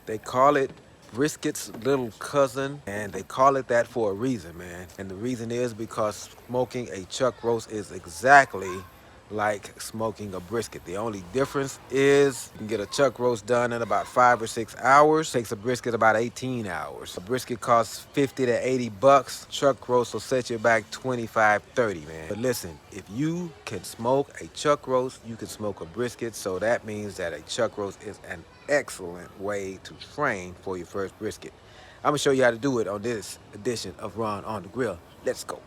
They call it brisket's little cousin, and they call it that for a reason, man. And the reason is because smoking a chuck roast is exactly like smoking a brisket. The only difference is you can get a chuck roast done in about 5 or 6 hours. Takes a brisket about 18 hours. A brisket costs 50 to 80 bucks. Chuck roast will set you back 25, 30, man. But listen, if you can smoke a chuck roast, you can smoke a brisket. So that means that a chuck roast is an excellent way to train for your first brisket. I'm gonna show you how to do it on this edition of Ron on the Grill. Let's go.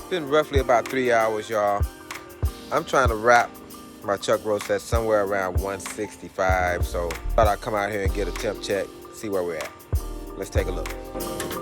Been roughly about 3 hours, y'all. I'm trying to wrap my chuck roast at somewhere around 165, so thought I'd come out here and get a temp check, see where we're at. Let's take a look.